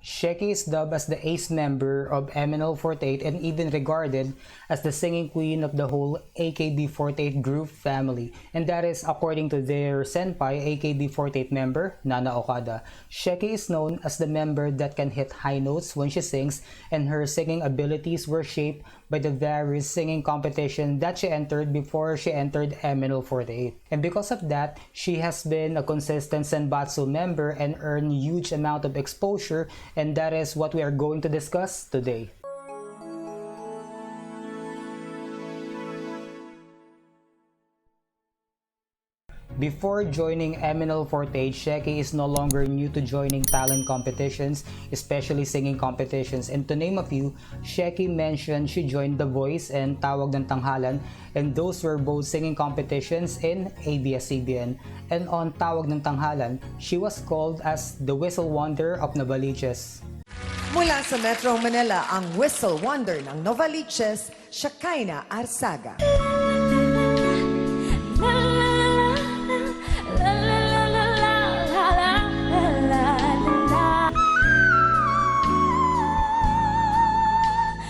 Sheki is dubbed as the ace member of MNL48 and even regarded as the singing queen of the whole AKB48 group family. And that is according to their senpai, AKB48 member, Nana Okada. Sheki is known as the member that can hit high notes when she sings, and her singing abilities were shaped by the various singing competition that she entered before she entered MNL48. And because of that, she has been a consistent Senbatsu member and earned huge amount of exposure, and that is what we are going to discuss today. Before joining MNL48, Sheki is no longer new to joining talent competitions, especially singing competitions. And to name a few, Sheki mentioned she joined The Voice and Tawag ng Tanghalan, and those were both singing competitions in ABS-CBN. And on Tawag ng Tanghalan, she was called as the Whistle Wonder of Novaliches. Mula sa Metro Manila, ang Whistle Wonder ng Novaliches, Shakaina Arsaga.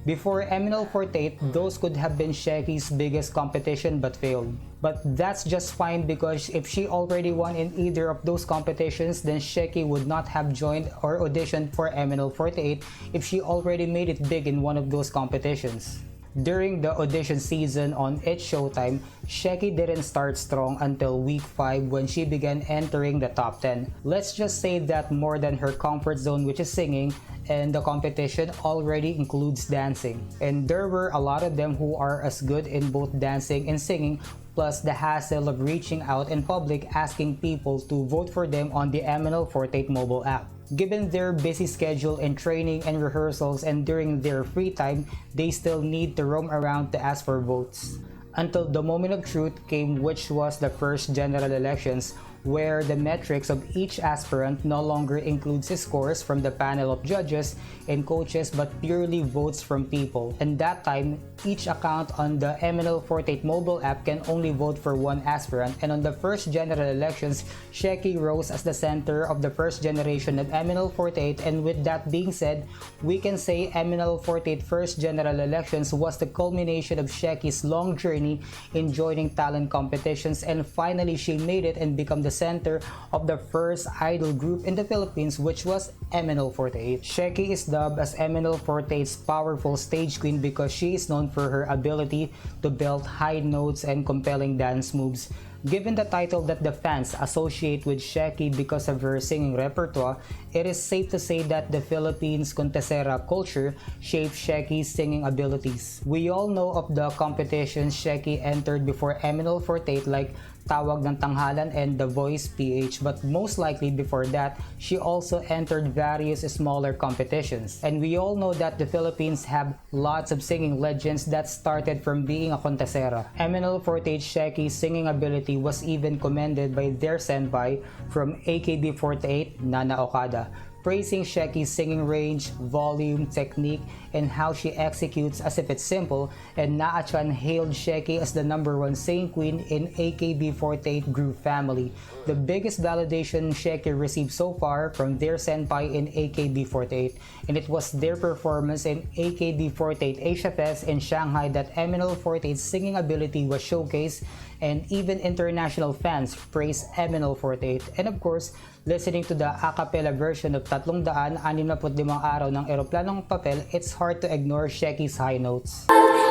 Before MNL48, those could have been Sheki's biggest competition but failed. But that's just fine, because if she already won in either of those competitions, then Sheki would not have joined or auditioned for MNL48 if she already made it big in one of those competitions. During the audition season on It's Showtime, Sheki didn't start strong until week 5 when she began entering the top 10. Let's just say that more than her comfort zone, which is singing, and the competition already includes dancing. And there were a lot of them who are as good in both dancing and singing, plus the hassle of reaching out in public asking people to vote for them on the MNL48 mobile app. Given their busy schedule in training and rehearsals, and during their free time, they still need to roam around to ask for votes. Until the moment of truth came, which was the first general elections, where the metrics of each aspirant no longer includes scores from the panel of judges and coaches, but purely votes from people. And that time, each account on the MNL48 mobile app can only vote for one aspirant. And on the first general elections, Sheki rose as the center of the first generation of MNL48. And with that being said, we can say MNL48 first general elections was the culmination of Sheki's long journey in joining talent competitions, and finally she made it and became the center of the first idol group in the Philippines, which was MNL48. Sheki is dubbed as MNL48's powerful stage queen because she is known for her ability to belt high notes and compelling dance moves. Given the title that the fans associate with Sheki because of her singing repertoire, it is safe to say that the Philippines Kontekst culture shaped Sheki's singing abilities. We all know of the competitions Sheki entered before MNL48, like Tawag ng Tanghalan and The Voice PH, but most likely before that, she also entered various smaller competitions. And we all know that the Philippines have lots of singing legends that started from being a contestera. MNL48 Sheki's singing ability was even commended by their senpai from AKB48, Nana Okada, praising Sheki's singing range, volume, technique, and how she executes as if it's simple. And Naa-chan hailed Sheki as the #1 singing queen in AKB48 group family. The biggest validation Sheki received so far from their senpai in AKB48, and it was their performance in AKB48 Asia Fest in Shanghai that MNL48's singing ability was showcased, and even international fans praised MNL48. And of course, listening to the a cappella version of 365 Araw ng Eroplanong Papel, it's hard to ignore Sheki's high notes.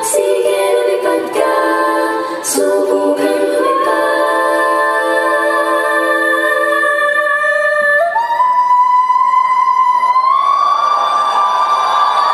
Sige, lumipad ka, subukan lumipad.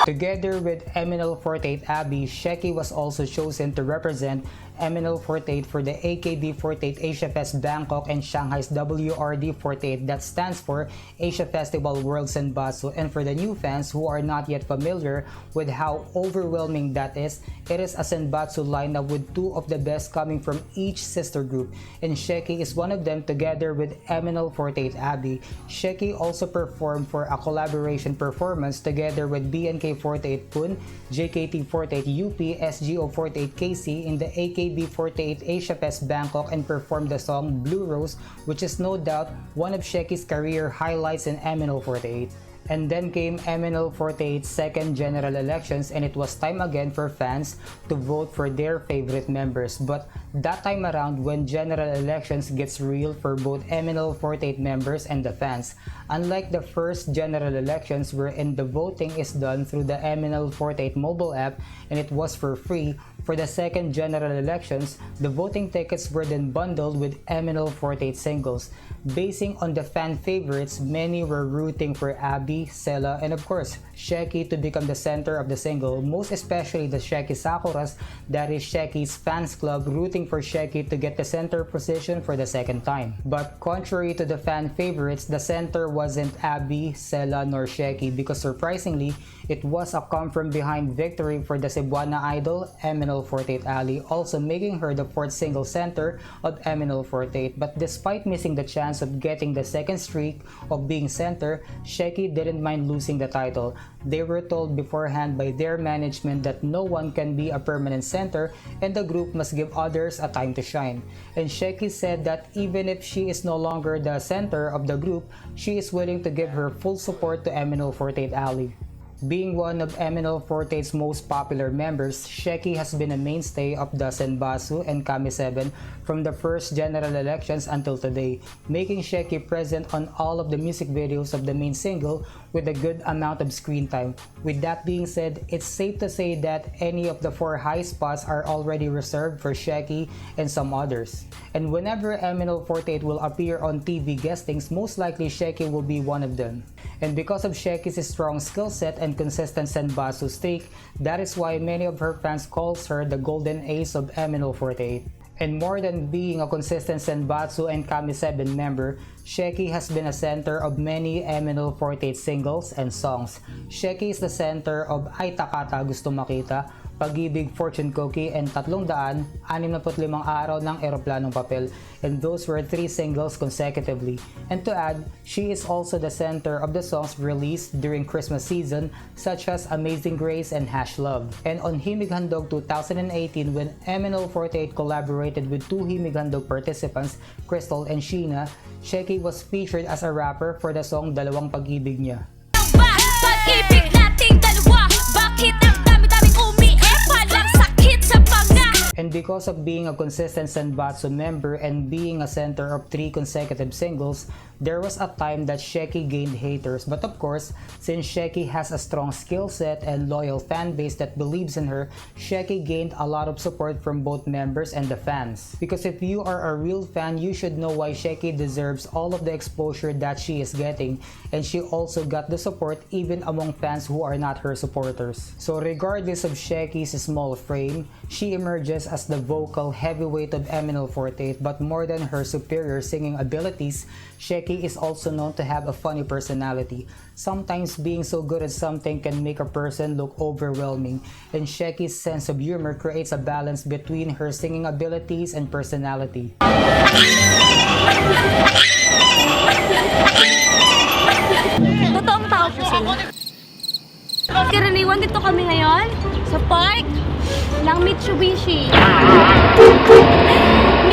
Together with MNL48 Abby, Sheki was also chosen to represent MNL48 for the AKB48 Asia Fest Bangkok and Shanghai's WRD48, that stands for Asia Festival World Senbatsu. And for the new fans who are not yet familiar with how overwhelming that is, it is a Senbatsu lineup with two of the best coming from each sister group, and Sheki is one of them together with MNL48 Abby. Sheki also performed for a collaboration performance together with BNK48 Pun, JKT48 UP, SGO48 KC in the AKB48 Asia Fest Bangkok, and performed the song Blue Rose, which is no doubt one of Sheki's career highlights in MNL48. And then came MNL48's second general elections, and it was time again for fans to vote for their favorite members. But that time around, when general elections gets real for both MNL48 members and the fans, unlike the first general elections wherein the voting is done through the MNL48 mobile app and it was for free, for the second general elections, the voting tickets were then bundled with MNL48 singles. Basing on the fan favorites, many were rooting for Abby, Sela, and of course, Sheki to become the center of the single, most especially the Sheki Sakuras, that is Sheki's fans club, rooting for Sheki to get the center position for the second time. But contrary to the fan favorites, the center wasn't Abby, Sela, nor Sheki, because surprisingly, it was a come from behind victory for the Cebuana idol, MNL48 Ali, also making her the fourth single center of MNL48. But despite missing the chance of getting the second streak of being center, Sheki didn't mind losing the title. They were told beforehand by their management that no one can be a permanent center and the group must give others a time to shine. And Sheki said that even if she is no longer the center of the group, she is willing to give her full support to MNL48 Ali. Being one of MNL48's most popular members, Sheki has been a mainstay of the Senbasu and Kami7 from the first general elections until today, making Sheki present on all of the music videos of the main single with a good amount of screen time. With that being said, it's safe to say that any of the 4 high spots are already reserved for Sheki and some others. And whenever MNL48 will appear on TV guestings, most likely Sheki will be one of them. And because of Sheki's strong skill set and consistent Senbasu streak, that is why many of her fans calls her the Golden Ace of MNL48. And more than being a consistent Senbatsu and Kami7 member, Sheki has been a center of many MNL48 singles and songs. Sheki is the center of Ay Takata Gusto Makita, Pag-ibig, Fortune Cookie, and 365 araw ng Eroplanong Papel, and those were 3 singles consecutively. And to add, she is also the center of the songs released during Christmas season, such as Amazing Grace and Hash Love. And on Himig Handog 2018, when MNL48 collaborated with 2 Himig Handog participants, Crystal and Sheena, Sheki was featured as a rapper for the song Dalawang Pag-ibig Niya. Pag-ibig nating dalawa, bakit ang dami-daming walang sakit sa panga? And because of being a consistent Senbatsu member and being a center of 3 consecutive singles, there was a time that Sheki gained haters. But of course, since Sheki has a strong skill set and loyal fan base that believes in her, Sheki gained a lot of support from both members and the fans. Because if you are a real fan, you should know why Sheki deserves all of the exposure that she is getting, and she also got the support even among fans who are not her supporters. So regardless of Sheki's small frame, she emerges as the vocal heavyweight of MNL48, but more than her superior singing abilities, Sheki is also known to have a funny personality. Sometimes being so good at something can make a person look overwhelming, and Sheki's sense of humor creates a balance between her singing abilities and personality. Totoong tao po sila. Karaniwan dito kami ngayon sa park ng Mitsubishi.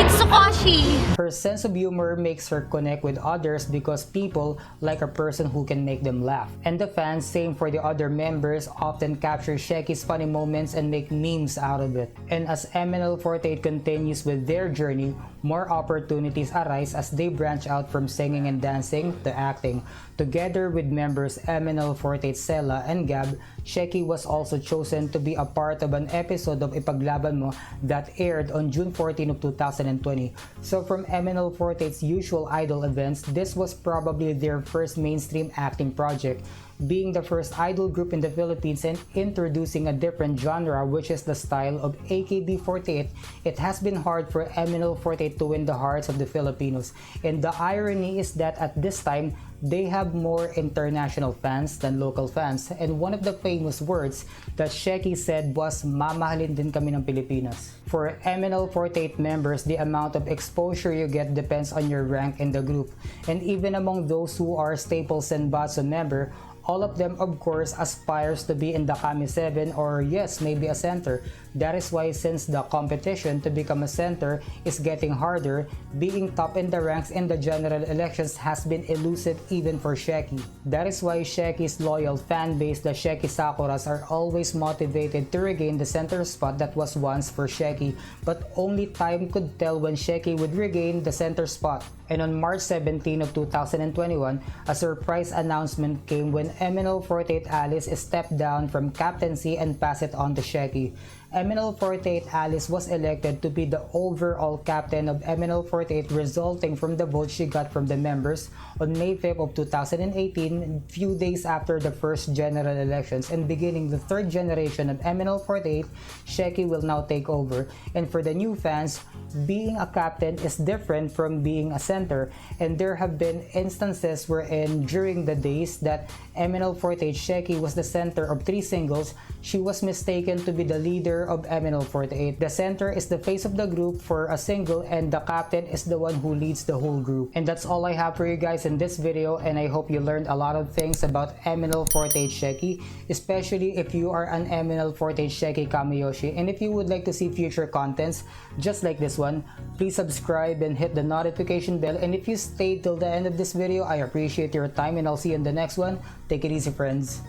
Mitsukoshi. Her sense of humor makes her connect with others because people like a person who can make them laugh. And the fans, same for the other members, often capture Sheki's funny moments and make memes out of it. And as MNL48 continues with their journey, more opportunities arise as they branch out from singing and dancing to acting. Together with members MNL48 Sela and Gab, Sheki was also chosen to be a part of an episode of Ipaglaban Mo that aired on June 14 of 2020. So from MNL48's usual idol events, this was probably their first mainstream acting project. Being the first idol group in the Philippines and introducing a different genre, which is the style of AKB48, it has been hard for MNL48 to win the hearts of the Filipinos. And the irony is that at this time, they have more international fans than local fans. And one of the famous words that Sheki said was, "Mamahalin din kami ng Pilipinas." For MNL48 members, the amount of exposure you get depends on your rank in the group. And even among those who are staple Senbatsu member, all of them of course aspires to be in the Kami 7 or yes, maybe a center. That is why since the competition to become a center is getting harder, being top in the ranks in the general elections has been elusive even for Sheki. That is why Sheki's loyal fan base, the Sheki Sakuras, are always motivated to regain the center spot that was once for Sheki, but only time could tell when Sheki would regain the center spot. And on March 17 of 2021, a surprise announcement came when MNL48 Alice stepped down from captaincy and passed it on to Sheki. MNL48 Alice was elected to be the overall captain of MNL48, resulting from the vote she got from the members on May 5 of 2018, few days after the first general elections, and beginning the third generation of MNL48, Sheki will now take over. And for the new fans, being a captain is different from being a center, and there have been instances wherein during the days that MNL48 Sheki was the center of 3 singles, she was mistaken to be the leader of MNL48. The center is the face of the group for a single, and the captain is the one who leads the whole group. And that's all I have for you guys in this video, and I hope you learned a lot of things about MNL48 Sheki, especially if you are an MNL48 Sheki Kamiyoshi. And if you would like to see future contents just like this one, please subscribe and hit the notification bell. And if you stayed till the end of this video, I appreciate your time, and I'll see you in the next one. Take it easy, friends.